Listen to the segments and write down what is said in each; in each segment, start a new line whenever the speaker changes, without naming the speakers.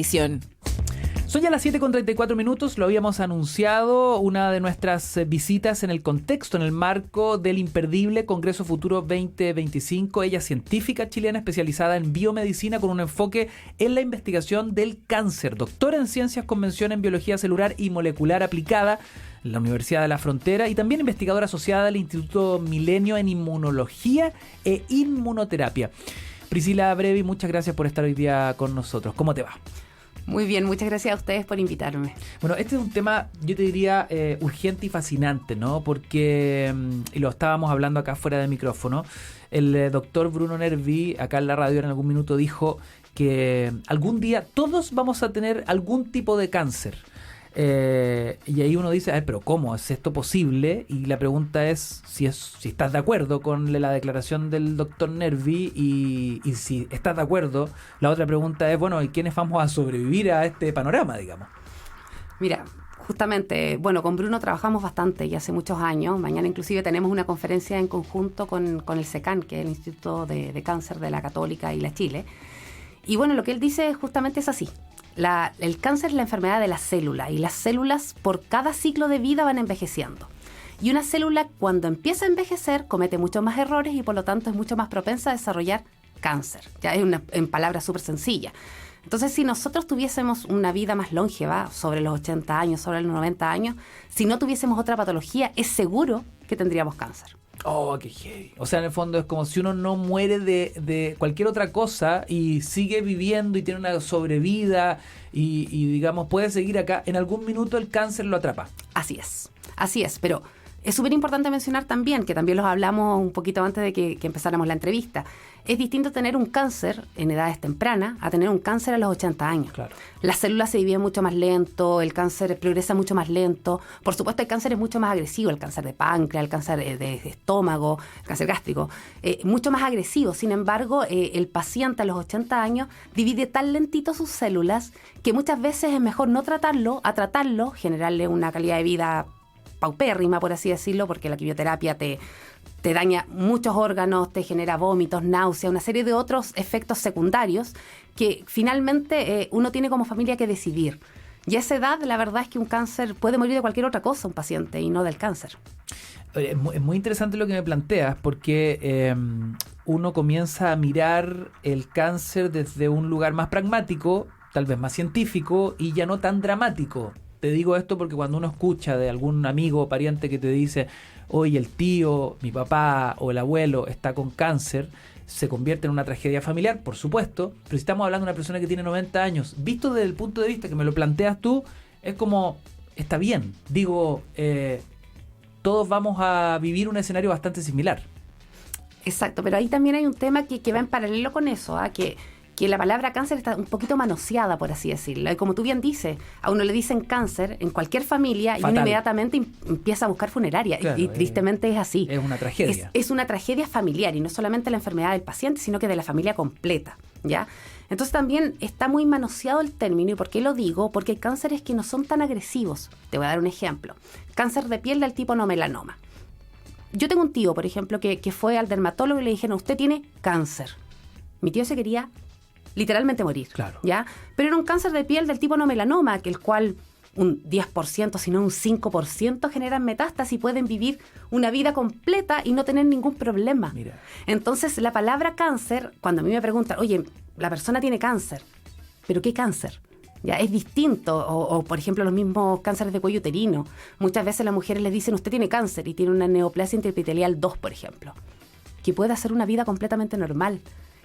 Son ya las 7:34, lo habíamos anunciado, una de nuestras visitas en el contexto, en el marco del imperdible Congreso Futuro 2025. Ella es científica chilena especializada en biomedicina con un enfoque en la investigación del cáncer, doctora en ciencias con mención en biología celular y molecular aplicada en la Universidad de la Frontera y también investigadora asociada al Instituto Milenio en Inmunología e Inmunoterapia. Priscila Brevi, muchas gracias por estar hoy día con nosotros. ¿Cómo te va?
Muy bien, muchas gracias a ustedes por invitarme.
Bueno, este es un tema, yo te diría, urgente y fascinante, ¿no? Porque, y lo estábamos hablando acá fuera de micrófono, el doctor Bruno Nervi, acá en la radio en algún minuto, dijo que algún día todos vamos a tener algún tipo de cáncer. Y ahí uno dice, pero ¿cómo es esto posible? Y la pregunta es si estás de acuerdo con la declaración del doctor Nervi y si estás de acuerdo, la otra pregunta es, bueno, ¿y quiénes vamos a sobrevivir a este panorama, digamos?
Mira, justamente, bueno, con Bruno trabajamos bastante y hace muchos años. Mañana inclusive tenemos una conferencia en conjunto con el SECAN, que es el Instituto de Cáncer de la Católica y la Chile. Y bueno, lo que él dice justamente es así. El cáncer es la enfermedad de la célula y las células por cada ciclo de vida van envejeciendo. Y una célula cuando empieza a envejecer comete muchos más errores y por lo tanto es mucho más propensa a desarrollar cáncer. Ya es en palabras súper sencillas. Entonces, si nosotros tuviésemos una vida más longeva, sobre los 80 años, sobre los 90 años, si no tuviésemos otra patología, es seguro que tendríamos cáncer.
Oh, qué heavy. O sea, en el fondo es como si uno no muere de cualquier otra cosa y sigue viviendo y tiene una sobrevida y digamos, puede seguir acá. En algún minuto el cáncer lo atrapa.
Así es, pero es súper importante mencionar también, que también los hablamos un poquito antes de que empezáramos la entrevista. Es distinto tener un cáncer en edades tempranas a tener un cáncer a los 80 años.
Claro.
Las células se dividen mucho más lento, el cáncer progresa mucho más lento. Por supuesto, el cáncer es mucho más agresivo, el cáncer de páncreas, el cáncer de estómago, el cáncer gástrico, mucho más agresivo. Sin embargo, el paciente a los 80 años divide tan lentito sus células que muchas veces es mejor no tratarlo, a tratarlo, generarle una calidad de vida paupérrima, por así decirlo, porque la quimioterapia te daña muchos órganos, te genera vómitos, náuseas, una serie de otros efectos secundarios que finalmente uno tiene como familia que decidir. Y a esa edad, la verdad es que un cáncer puede morir de cualquier otra cosa, un paciente, y no del cáncer.
Es muy interesante lo que me planteas, porque uno comienza a mirar el cáncer desde un lugar más pragmático, tal vez más científico, y ya no tan dramático. Te digo esto porque cuando uno escucha de algún amigo o pariente que te dice, oye, el tío, mi papá o el abuelo está con cáncer, se convierte en una tragedia familiar, por supuesto, pero si estamos hablando de una persona que tiene 90 años, visto desde el punto de vista que me lo planteas tú, es como, está bien, digo, todos vamos a vivir un escenario bastante similar.
Exacto, pero ahí también hay un tema que va en paralelo con eso, que la palabra cáncer está un poquito manoseada, por así decirlo. Y como tú bien dices, a uno le dicen cáncer en cualquier familia fatal. Y uno inmediatamente empieza a buscar funeraria. Claro, y tristemente es así.
Es una tragedia.
Es una tragedia familiar y no solamente la enfermedad del paciente, sino que de la familia completa, ¿ya? Entonces también está muy manoseado el término. ¿Y por qué lo digo? Porque hay cánceres que no son tan agresivos. Te voy a dar un ejemplo. Cáncer de piel del tipo no melanoma. Yo tengo un tío, por ejemplo, que fue al dermatólogo y le dijeron, usted tiene cáncer. Mi tío se quería literalmente morir,
claro.
¿Ya? Pero era un cáncer de piel del tipo no melanoma, que el cual un 10%, si no un 5% generan metástasis y pueden vivir una vida completa y no tener ningún problema.
Mira.
Entonces, la palabra cáncer, cuando a mí me preguntan, oye, la persona tiene cáncer, ¿pero qué cáncer? Ya es distinto, o por ejemplo los mismos cánceres de cuello uterino. Muchas veces las mujeres les dicen, usted tiene cáncer y tiene una neoplasia intraepitelial 2, por ejemplo, que puede hacer una vida completamente normal.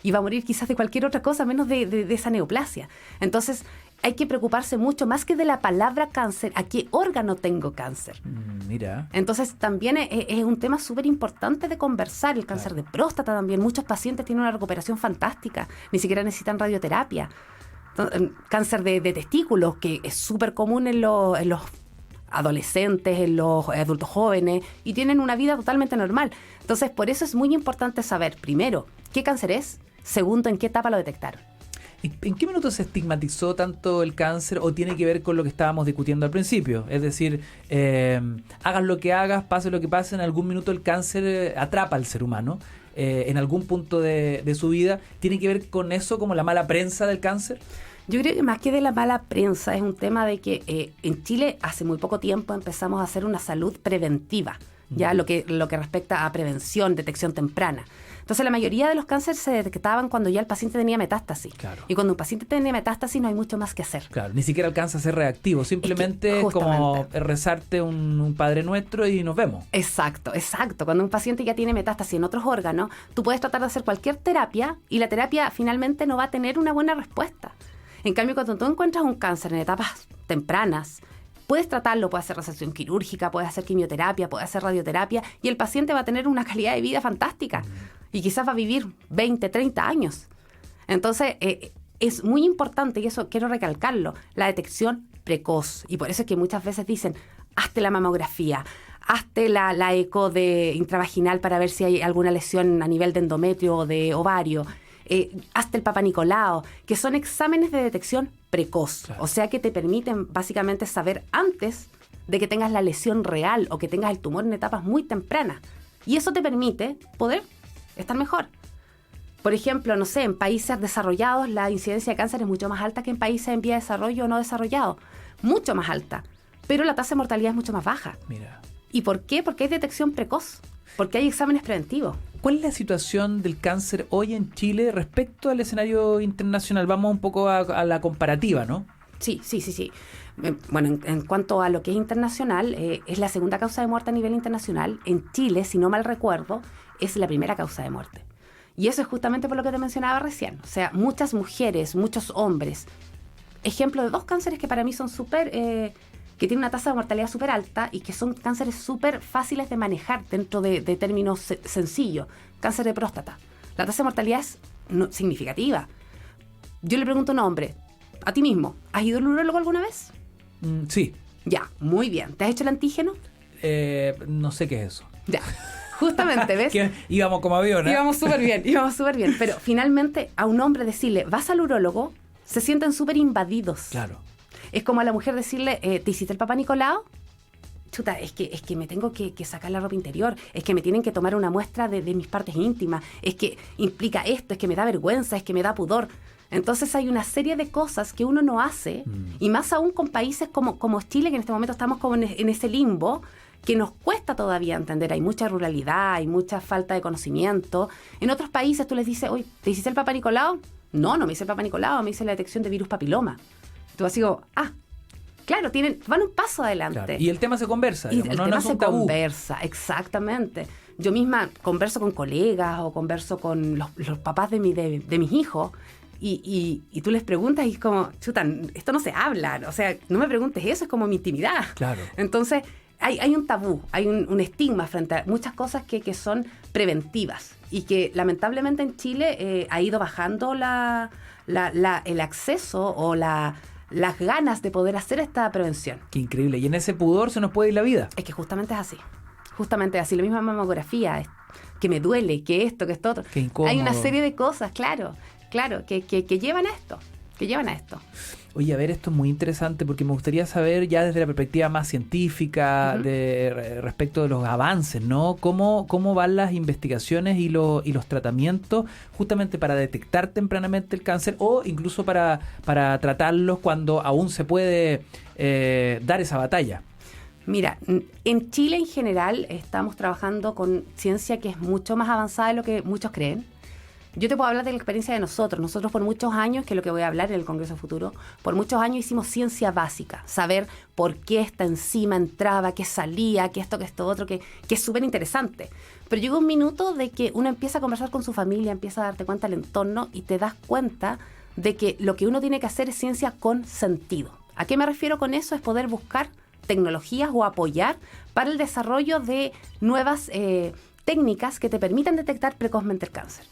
Y va a morir quizás de cualquier otra cosa, menos de esa neoplasia. Entonces, hay que preocuparse mucho, más que de la palabra cáncer, ¿a qué órgano tengo cáncer?
Mira.
Entonces, también es un tema súper importante de conversar. El cáncer de próstata también. Muchos pacientes tienen una recuperación fantástica. Ni siquiera necesitan radioterapia. Cáncer de testículos, que es súper común en los adolescentes, en los adultos jóvenes, y tienen una vida totalmente normal. Entonces, por eso es muy importante saber, primero, qué cáncer es. Segundo, ¿en qué etapa lo detectaron?
¿En qué minuto se estigmatizó tanto el cáncer o tiene que ver con lo que estábamos discutiendo al principio? Es decir, hagas lo que hagas, pase lo que pase, en algún minuto el cáncer atrapa al ser humano. En algún punto de su vida. ¿Tiene que ver con eso, como la mala prensa del cáncer?
Yo creo que más que de la mala prensa es un tema de que en Chile hace muy poco tiempo empezamos a hacer una salud preventiva, ya lo que respecta a prevención, detección temprana. Entonces la mayoría de los cánceres se detectaban cuando ya el paciente tenía metástasis.
Claro.
Y cuando un paciente tiene metástasis no hay mucho más que hacer.
Claro, ni siquiera alcanza a ser reactivo, simplemente es como rezarte un Padre Nuestro y nos vemos.
Exacto. Cuando un paciente ya tiene metástasis en otros órganos, tú puedes tratar de hacer cualquier terapia y la terapia finalmente no va a tener una buena respuesta. En cambio, cuando tú encuentras un cáncer en etapas tempranas, puedes tratarlo, puedes hacer resección quirúrgica, puedes hacer quimioterapia, puedes hacer radioterapia y el paciente va a tener una calidad de vida fantástica y quizás va a vivir 20, 30 años. Entonces, es muy importante, y eso quiero recalcarlo, la detección precoz. Y por eso es que muchas veces dicen, hazte la mamografía, hazte la eco de intravaginal para ver si hay alguna lesión a nivel de endometrio o de ovario. Hazte el Papa Nicolau, que son exámenes de detección precoz, claro. O sea que te permiten básicamente saber antes de que tengas la lesión real o que tengas el tumor en etapas muy tempranas. Y eso te permite poder estar mejor. Por ejemplo, no sé, en países desarrollados la incidencia de cáncer es mucho más alta que en países en vía de desarrollo o no desarrollados. Mucho más alta. Pero la tasa de mortalidad es mucho más baja.
Mira.
¿Y por qué? Porque hay detección precoz. Porque hay exámenes preventivos.
¿Cuál es la situación del cáncer hoy en Chile respecto al escenario internacional? Vamos un poco a la comparativa, ¿no?
Sí. Bueno, en cuanto a lo que es internacional, es la segunda causa de muerte a nivel internacional. En Chile, si no mal recuerdo, es la primera causa de muerte. Y eso es justamente por lo que te mencionaba recién. O sea, muchas mujeres, muchos hombres. Ejemplo de dos cánceres que para mí son súper... que tienen una tasa de mortalidad súper alta y que son cánceres súper fáciles de manejar dentro de términos sencillos. Cáncer de próstata. La tasa de mortalidad es significativa. Yo le pregunto a un hombre, a ti mismo, ¿has ido al urólogo alguna vez?
Sí.
Ya, muy bien. ¿Te has hecho el antígeno?
No sé qué es eso.
Ya, justamente, ¿ves?
Íbamos como avión, ¿eh?
Íbamos súper bien. Pero finalmente a un hombre decirle, vas al urólogo, se sienten súper invadidos.
Claro.
Es como a la mujer decirle, ¿te hiciste el Papa Nicolau? Chuta, es que me tengo que sacar la ropa interior, es que me tienen que tomar una muestra de mis partes íntimas, es que implica esto, es que me da vergüenza, es que me da pudor. Entonces hay una serie de cosas que uno no hace, y más aún con países como Chile, que en este momento estamos como en ese limbo, que nos cuesta todavía entender. Hay mucha ruralidad, hay mucha falta de conocimiento. En otros países tú les dices, oye, ¿te hiciste el Papa Nicolau? No me hice el Papa Nicolau, me hice la detección de virus papiloma. Tú vas y digo, claro, van un paso adelante. Claro.
Y el tema se conversa.
Y el tema se conversa, exactamente. Yo misma converso con colegas o converso con los papás de mis hijos y tú les preguntas y es como, chuta, esto no se habla. O sea, no me preguntes eso, es como mi intimidad.
Claro.
Entonces, hay un tabú, hay un estigma frente a muchas cosas que son preventivas y que lamentablemente en Chile ha ido bajando el acceso o las ganas de poder hacer esta prevención.
Qué increíble. Y en ese pudor se nos puede ir la vida.
Es que justamente es así. Justamente así. La misma mamografía, que me duele, que esto, que esto otro.
Qué incómodo.
Hay una serie de cosas, claro, que llevan a esto.
Oye, a ver, esto es muy interesante porque me gustaría saber ya desde la perspectiva más científica respecto de los avances, ¿no? ¿Cómo van las investigaciones y los tratamientos justamente para detectar tempranamente el cáncer o incluso para tratarlos cuando aún se puede dar esa batalla?
Mira, en Chile en general estamos trabajando con ciencia que es mucho más avanzada de lo que muchos creen. Yo te puedo hablar de la experiencia de nosotros. Nosotros por muchos años, que es lo que voy a hablar en el Congreso Futuro, por muchos años hicimos ciencia básica. Saber por qué esta enzima entraba, qué salía, qué esto otro, que es súper interesante. Pero llega un minuto de que uno empieza a conversar con su familia, empieza a darte cuenta del entorno y te das cuenta de que lo que uno tiene que hacer es ciencia con sentido. ¿A qué me refiero con eso? Es poder buscar tecnologías o apoyar para el desarrollo de nuevas técnicas que te permitan detectar precozmente el cáncer.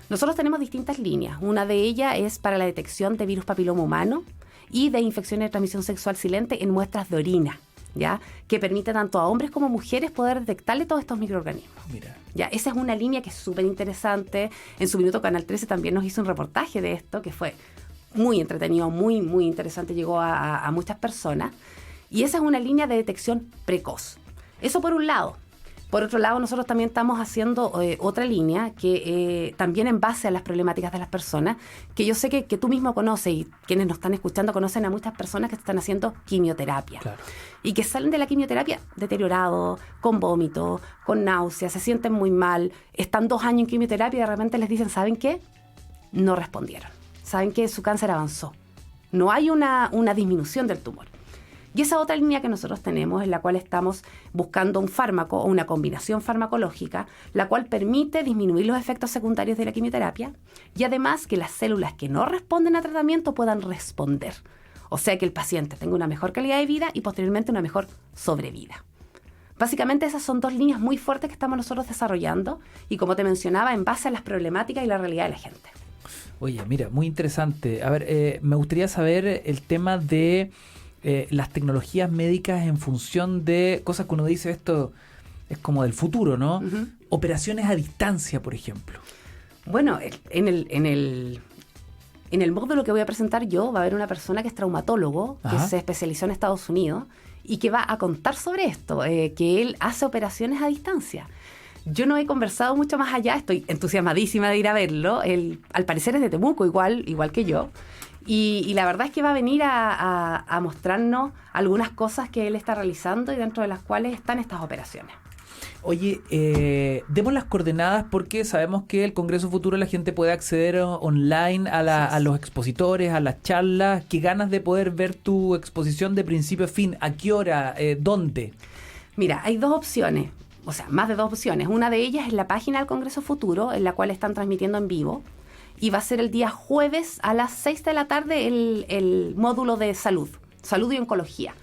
Nosotros tenemos distintas líneas. Una de ellas es para la detección de virus papiloma humano y de infecciones de transmisión sexual silente en muestras de orina, ¿ya? Que permite tanto a hombres como mujeres poder detectarle todos estos microorganismos.
Mira.
Ya, esa es una línea que es súper interesante. En su minuto Canal 13 también nos hizo un reportaje de esto que fue muy entretenido, muy, muy interesante. Llegó a muchas personas. Y esa es una línea de detección precoz. Eso por un lado. Por otro lado, nosotros también estamos haciendo otra línea que también en base a las problemáticas de las personas, que yo sé que tú mismo conoces y quienes nos están escuchando conocen a muchas personas que están haciendo quimioterapia.
Claro.
Y que salen de la quimioterapia deteriorados, con vómito, con náuseas, se sienten muy mal, están 2 años en quimioterapia y de repente les dicen, ¿saben qué? No respondieron. ¿Saben qué? Su cáncer avanzó. No hay una disminución del tumor. Y esa otra línea que nosotros tenemos, en la cual estamos buscando un fármaco o una combinación farmacológica, la cual permite disminuir los efectos secundarios de la quimioterapia y además que las células que no responden a tratamiento puedan responder. O sea, que el paciente tenga una mejor calidad de vida y posteriormente una mejor sobrevida. Básicamente esas son 2 líneas muy fuertes que estamos nosotros desarrollando y, como te mencionaba, en base a las problemáticas y la realidad de la gente.
Oye, mira, muy interesante. A ver, me gustaría saber el tema de las tecnologías médicas en función de cosas que uno dice, esto es como del futuro, ¿no?
Uh-huh.
Operaciones a distancia, por ejemplo.
Bueno, en el módulo que voy a presentar yo va a haber una persona que es traumatólogo, que se especializó en Estados Unidos y que va a contar sobre esto, que él hace operaciones a distancia. Yo no he conversado mucho más allá, estoy entusiasmadísima de ir a verlo. Él, al parecer, es de Temuco, igual que yo. Y la verdad es que va a venir a mostrarnos algunas cosas que él está realizando y dentro de las cuales están estas operaciones.
Oye, demos las coordenadas porque sabemos que el Congreso Futuro la gente puede acceder online a los expositores, a las charlas. Qué ganas de poder ver tu exposición de principio a fin. ¿A qué hora? ¿Dónde?
Mira, hay 2 opciones, o sea, más de 2 opciones. Una de ellas es la página del Congreso Futuro, en la cual están transmitiendo en vivo. Y va a ser el día jueves a las 6 de la tarde el módulo de salud y oncología.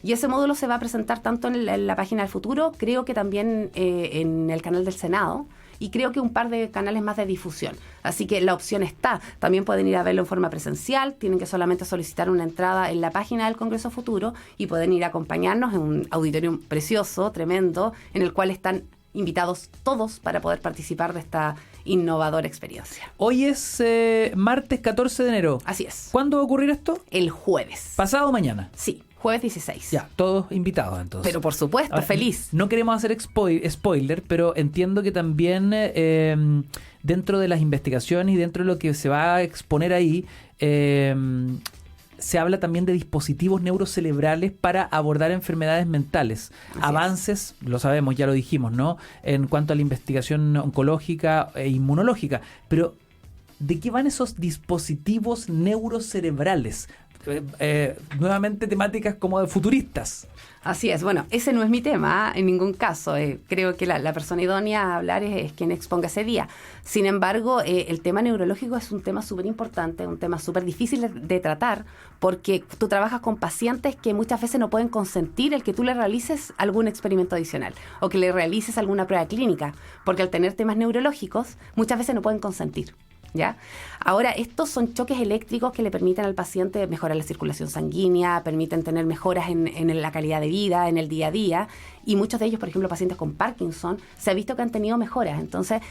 Y ese módulo se va a presentar tanto en la página del Futuro, creo que también en el canal del Senado, y creo que un par de canales más de difusión. Así que la opción está. También pueden ir a verlo en forma presencial, tienen que solamente solicitar una entrada en la página del Congreso Futuro y pueden ir a acompañarnos en un auditorio precioso, tremendo, en el cual están invitados todos para poder participar de esta innovadora experiencia.
Hoy es martes 14 de enero.
Así es.
¿Cuándo va a ocurrir esto?
El jueves.
¿Pasado mañana?
Sí, jueves 16.
Ya, todos invitados entonces.
Pero por supuesto, ahora, feliz.
No queremos hacer spoiler, pero entiendo que también dentro de las investigaciones y dentro de lo que se va a exponer ahí, se habla también de dispositivos neurocerebrales para abordar enfermedades mentales. Así avances, lo sabemos, ya lo dijimos, ¿no? En cuanto a la investigación oncológica e inmunológica. Pero, ¿de qué van esos dispositivos neurocerebrales? Nuevamente temáticas como de futuristas.
Así es. Bueno, ese no es mi tema en ningún caso. Creo que la persona idónea a hablar es quien exponga ese día. Sin embargo, el tema neurológico es un tema súper importante, un tema súper difícil de tratar, porque tú trabajas con pacientes que muchas veces no pueden consentir el que tú le realices algún experimento adicional o que le realices alguna prueba clínica, porque al tener temas neurológicos muchas veces no pueden consentir. ¿Ya? Ahora, estos son choques eléctricos que le permiten al paciente mejorar la circulación sanguínea, permiten tener mejoras en la calidad de vida, en el día a día, y muchos de ellos, por ejemplo, pacientes con Parkinson, se ha visto que han tenido mejoras. Entonces,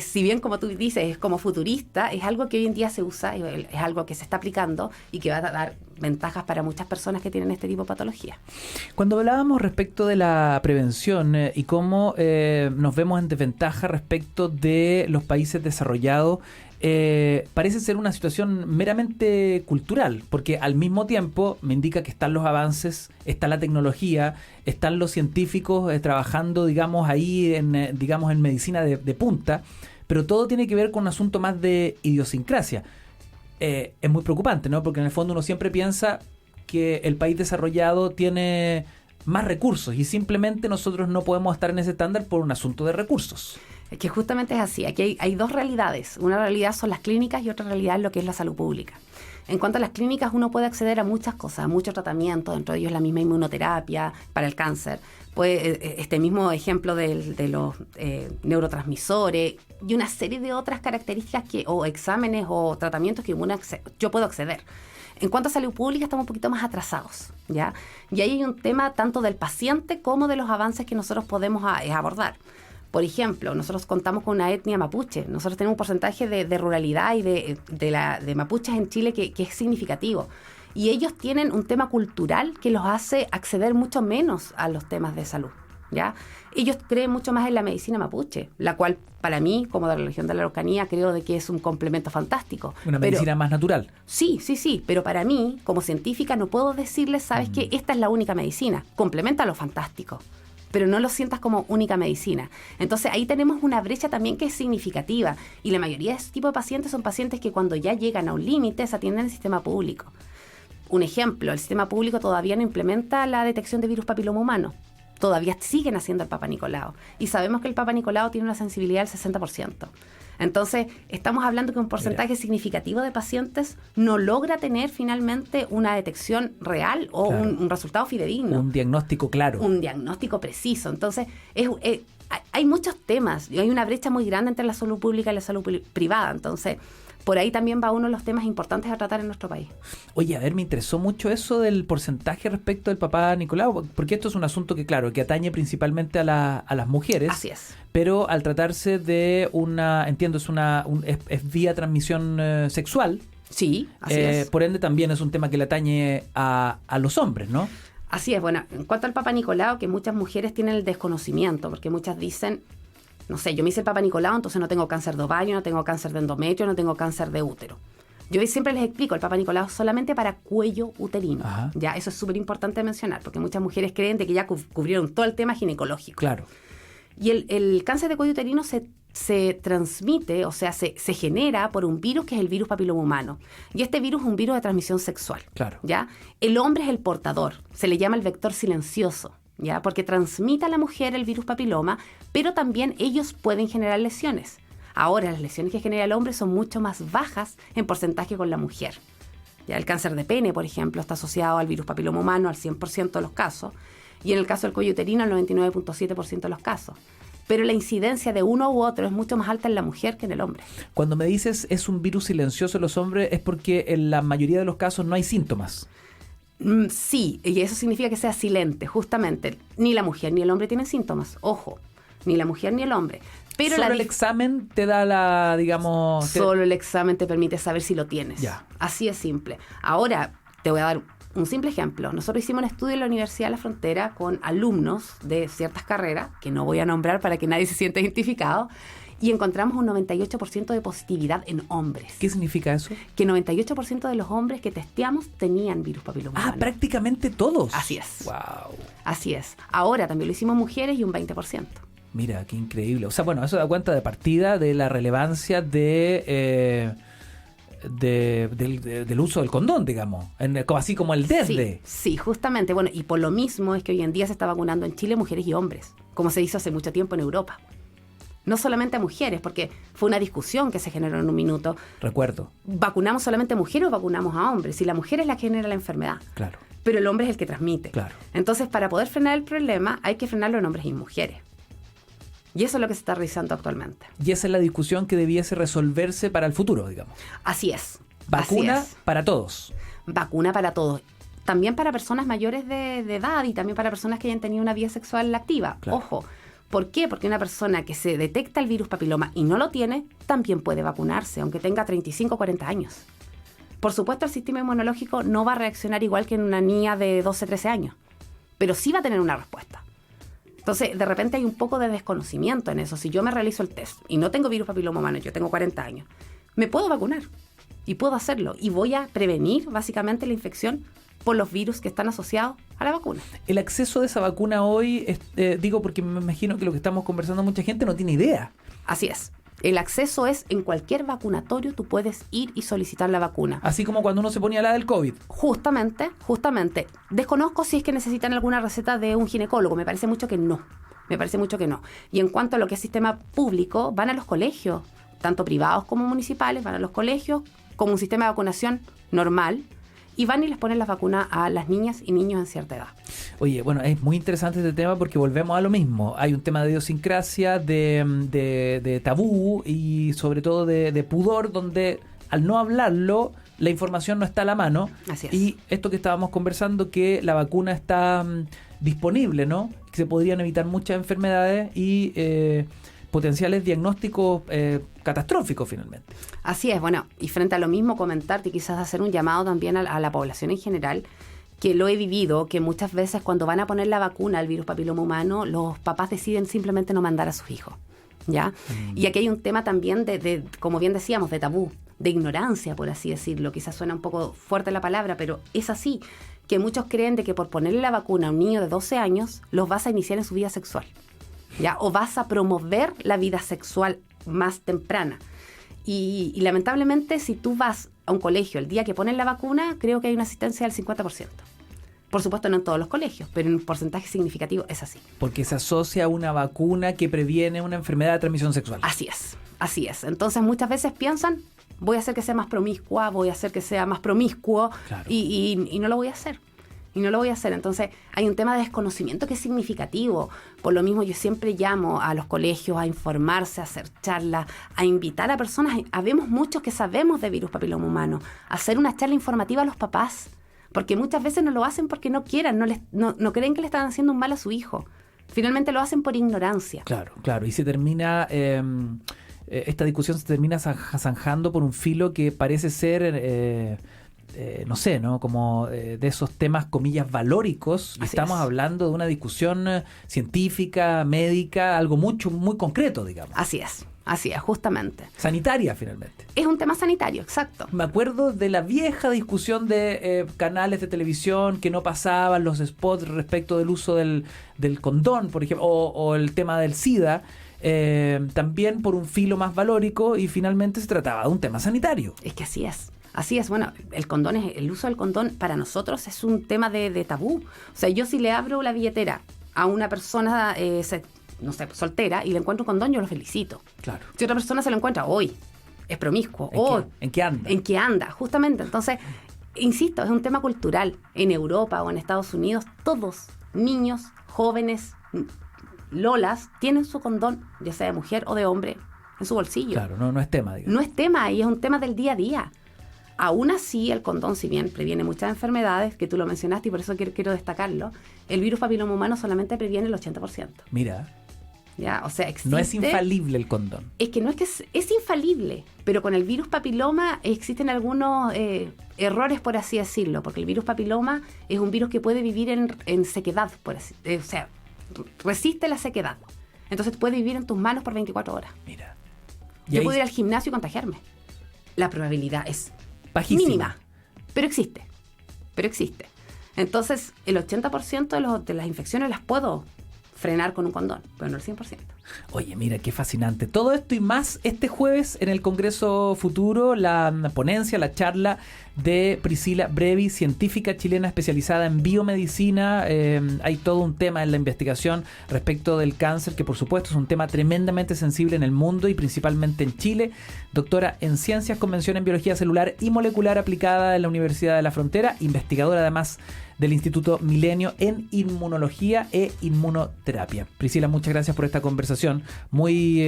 si bien, como tú dices, es como futurista, es algo que hoy en día se usa, es algo que se está aplicando y que va a dar ventajas para muchas personas que tienen este tipo de patología.
Cuando hablábamos respecto de la prevención y cómo nos vemos en desventaja respecto de los países desarrollados, parece ser una situación meramente cultural, porque al mismo tiempo me indica que están los avances, está la tecnología, están los científicos trabajando, digamos, ahí en medicina de punta, pero todo tiene que ver con un asunto más de idiosincrasia. Es muy preocupante, ¿no? Porque en el fondo uno siempre piensa que el país desarrollado tiene más recursos y simplemente nosotros no podemos estar en ese estándar por un asunto de recursos.
Es que justamente es así. Aquí hay 2 realidades. Una realidad son las clínicas y otra realidad es lo que es la salud pública. En cuanto a las clínicas, uno puede acceder a muchas cosas, a muchos tratamientos, dentro de ellos la misma inmunoterapia para el cáncer. Pues este mismo ejemplo de los neurotransmisores y una serie de otras características o exámenes o tratamientos que yo puedo acceder. En cuanto a salud pública, estamos un poquito más atrasados, ¿ya? Y ahí hay un tema tanto del paciente como de los avances que nosotros podemos abordar. Por ejemplo, nosotros contamos con una etnia mapuche. Nosotros tenemos un porcentaje de ruralidad y de mapuches en Chile que es significativo. Y ellos tienen un tema cultural que los hace acceder mucho menos a los temas de salud. ¿ya? Ellos creen mucho más en la medicina mapuche, la cual para mí, como de la religión de la Araucanía, creo de que es un complemento fantástico.
Una medicina más natural.
Sí, pero para mí, como científica, no puedo decirles, ¿sabes qué? Esta es la única medicina, complementa lo fantástico, pero no lo sientas como única medicina. Entonces ahí tenemos una brecha también que es significativa, y la mayoría de este tipo de pacientes son pacientes que cuando ya llegan a un límite se atienden en el sistema público. Un ejemplo, el sistema público todavía no implementa la detección de virus papiloma humano. Todavía siguen haciendo el Papa Nicolau. Y sabemos que el Papa Nicolau tiene una sensibilidad del 60%. Entonces, estamos hablando que un porcentaje significativo de pacientes no logra tener finalmente una detección real o un resultado fidedigno.
Un diagnóstico claro.
Un diagnóstico preciso. Entonces, hay muchos temas y hay una brecha muy grande entre la salud pública y la salud privada. Entonces, por ahí también va uno de los temas importantes a tratar en nuestro país.
Oye, a ver, me interesó mucho eso del porcentaje respecto del Papa Nicolau, porque esto es un asunto que, claro, que atañe principalmente a las mujeres.
Así es.
Pero al tratarse de entiendo, es vía transmisión sexual.
Sí, así es.
Por ende, también es un tema que le atañe a los hombres, ¿no?
Así es. Bueno, en cuanto al Papa Nicolau, que muchas mujeres tienen el desconocimiento, porque muchas dicen, no sé, yo me hice el Papa Nicolau, entonces no tengo cáncer de ovario, no tengo cáncer de endometrio, no tengo cáncer de útero. Yo siempre les explico, el Papa Nicolau es solamente para cuello uterino. Ajá. Ya, eso es súper importante mencionar, porque muchas mujeres creen de que ya cubrieron todo el tema ginecológico.
Claro.
Y el cáncer de cuello uterino se transmite, o sea, se genera por un virus que es el virus papiloma humano. Y este virus es un virus de transmisión sexual.
Claro.
¿Ya? El hombre es el portador, se le llama el vector silencioso, ¿ya? Porque transmite a la mujer el virus papiloma, pero también ellos pueden generar lesiones. Ahora, las lesiones que genera el hombre son mucho más bajas en porcentaje con la mujer. ¿Ya? El cáncer de pene, por ejemplo, está asociado al virus papiloma humano al 100% de los casos, y en el caso del cuello uterino al 99.7% de los casos. Pero la incidencia de uno u otro es mucho más alta en la mujer que en el hombre.
Cuando me dices es un virus silencioso en los hombres, es porque en la mayoría de los casos no hay síntomas.
Sí, y eso significa que sea silente, justamente. Ni la mujer ni el hombre tienen síntomas, ojo, ni la mujer ni el hombre. Pero
solo el examen te da
Solo el examen te permite saber si lo tienes.
Ya.
Así es simple. Ahora, te voy a dar un simple ejemplo. Nosotros hicimos un estudio en la Universidad de la Frontera con alumnos de ciertas carreras, que no voy a nombrar para que nadie se sienta identificado, y encontramos un 98% de positividad en hombres.
¿Qué significa eso?
Que 98% de los hombres que testeamos tenían virus papiloma humano.
Prácticamente todos.
Así es.
Wow.
Así es. Ahora también lo hicimos mujeres y un 20%.
Mira, qué increíble. O sea, bueno, eso da cuenta de partida de la relevancia del uso del condón, digamos, así como el desde.
Sí, justamente. Bueno, y por lo mismo es que hoy en día se está vacunando en Chile mujeres y hombres, como se hizo hace mucho tiempo en Europa. No solamente a mujeres, porque fue una discusión que se generó en un minuto.
Recuerdo.
¿Vacunamos solamente a mujeres o vacunamos a hombres? Si la mujer es la que genera la enfermedad.
Claro.
Pero el hombre es el que transmite.
Claro.
Entonces, para poder frenar el problema, hay que frenarlo en hombres y mujeres. Y eso es lo que se está realizando actualmente.
Y esa es la discusión que debiese resolverse para el futuro, digamos.
Así es.
Vacuna así es. Para todos.
Vacuna para todos. También para personas mayores de edad y también para personas que hayan tenido una vida sexual activa. Claro. Ojo. ¿Por qué? Porque una persona que se detecta el virus papiloma y no lo tiene, también puede vacunarse, aunque tenga 35 o 40 años. Por supuesto, el sistema inmunológico no va a reaccionar igual que en una niña de 12, 13 años, pero sí va a tener una respuesta. Entonces, de repente hay un poco de desconocimiento en eso. Si yo me realizo el test y no tengo virus papiloma humano, yo tengo 40 años, me puedo vacunar y puedo hacerlo. Y voy a prevenir básicamente la infección por los virus que están asociados a la vacuna.
El acceso de esa vacuna hoy, digo porque me imagino que lo que estamos conversando mucha gente no tiene idea.
Así es. El acceso es en cualquier vacunatorio, tú puedes ir y solicitar la vacuna.
Así como cuando uno se ponía la del COVID.
Justamente. Desconozco si es que necesitan alguna receta de un ginecólogo. Me parece mucho que no. Y en cuanto a lo que es sistema público, van a los colegios, tanto privados como municipales, van a los colegios como un sistema de vacunación normal. Y van y les ponen las vacunas a las niñas y niños en cierta edad.
Oye, bueno, es muy interesante este tema porque volvemos a lo mismo. Hay un tema de idiosincrasia, de tabú y sobre todo de pudor, donde al no hablarlo, la información no está a la mano.
Así es.
Y esto que estábamos conversando, que la vacuna está disponible, ¿no? Que se podrían evitar muchas enfermedades y potenciales diagnósticos catastróficos finalmente.
Así es, bueno, y frente a lo mismo comentarte y quizás hacer un llamado también a la población en general, que lo he vivido, que muchas veces cuando van a poner la vacuna al virus papiloma humano, los papás deciden simplemente no mandar a sus hijos, ¿ya? Y aquí hay un tema también de, como bien decíamos, de tabú, de ignorancia, por así decirlo. Quizás suena un poco fuerte la palabra, pero es así, que muchos creen de que por ponerle la vacuna a un niño de 12 años, los vas a iniciar en su vida sexual, ¿ya? O vas a promover la vida sexual más temprana. Y lamentablemente, si tú vas a un colegio el día que ponen la vacuna, creo que hay una asistencia del 50%. Por supuesto, no en todos los colegios, pero en un porcentaje significativo es así.
Porque se asocia a una vacuna que previene una enfermedad de transmisión sexual.
Así es, así es. Entonces, muchas veces piensan, voy a hacer que sea más promiscua, voy a hacer que sea más promiscuo,
claro.
y no lo voy a hacer. Y no lo voy a hacer. Entonces, hay un tema de desconocimiento que es significativo. Por lo mismo, yo siempre llamo a los colegios a informarse, a hacer charlas, a invitar a personas. Habemos muchos que sabemos de virus papiloma humano. A hacer una charla informativa a los papás. Porque muchas veces no lo hacen porque no quieran, no creen que le están haciendo un mal a su hijo. Finalmente lo hacen por ignorancia.
Claro, claro. Y se termina... esta discusión se termina zanjando por un filo que parece ser... no sé, ¿no? Como de esos temas, comillas, valóricos. Y estamos hablando de una discusión científica, médica, algo muy concreto, digamos.
Así es, justamente.
Sanitaria, finalmente.
Es un tema sanitario, exacto.
Me acuerdo de la vieja discusión de canales de televisión que no pasaban los spots respecto del uso del condón, por ejemplo, o el tema del SIDA. También por un filo más valórico, y finalmente se trataba de un tema sanitario.
Es que así es. Así es, bueno, el uso del condón para nosotros es un tema de tabú. O sea, yo si le abro la billetera a una persona, no sé, soltera, y le encuentro un condón, yo lo felicito.
Claro.
Si otra persona se lo encuentra, hoy es promiscuo.
¿En qué anda?
¿En qué anda? Justamente. Entonces, insisto, es un tema cultural. En Europa o en Estados Unidos, todos, niños, jóvenes, lolas, tienen su condón, ya sea de mujer o de hombre, en su bolsillo.
Claro, no es tema, digamos.
No es tema, y es un tema del día a día. Aún así, el condón, si bien previene muchas enfermedades, que tú lo mencionaste y por eso quiero destacarlo, el virus papiloma humano solamente previene el 80%.
Mira.
¿Ya? O sea, existe,
no es infalible el condón.
Es que no es que es infalible, pero con el virus papiloma existen algunos errores, por así decirlo, porque el virus papiloma es un virus que puede vivir en sequedad, o sea, resiste la sequedad. Entonces puede vivir en tus manos por 24 horas.
Mira.
Yo puedo ir al gimnasio y contagiarme. La probabilidad es
bajísima,
mínima, pero existe. Entonces, el 80% de las infecciones las puedo frenar con un condón, pero no el 100%.
Oye, mira, qué fascinante. Todo esto y más este jueves en el Congreso Futuro, la ponencia, la charla de Priscila Brevi, científica chilena especializada en biomedicina. Hay todo un tema en la investigación respecto del cáncer, que por supuesto es un tema tremendamente sensible en el mundo y principalmente en Chile. Doctora en Ciencias con mención en Biología Celular y Molecular aplicada en la Universidad de la Frontera, investigadora además del Instituto Milenio en Inmunología e Inmunoterapia. Priscila, muchas gracias por esta conversación, muy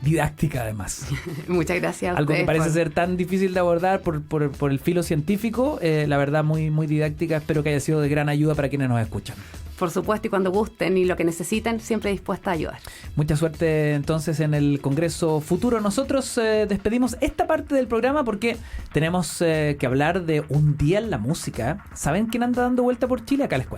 didáctica además.
Muchas gracias a
Algo
ustedes
que parece ser tan difícil de abordar por el filo científico, la verdad muy, muy didáctica. Espero que haya sido de gran ayuda para quienes nos escuchan.
Por supuesto, y cuando gusten y lo que necesiten, siempre dispuesta a ayudar.
Mucha suerte entonces en el Congreso Futuro. Nosotros despedimos esta parte del programa porque tenemos que hablar de un día en la música. ¿Saben quién anda dando vuelta por Chile? Acá les cuento.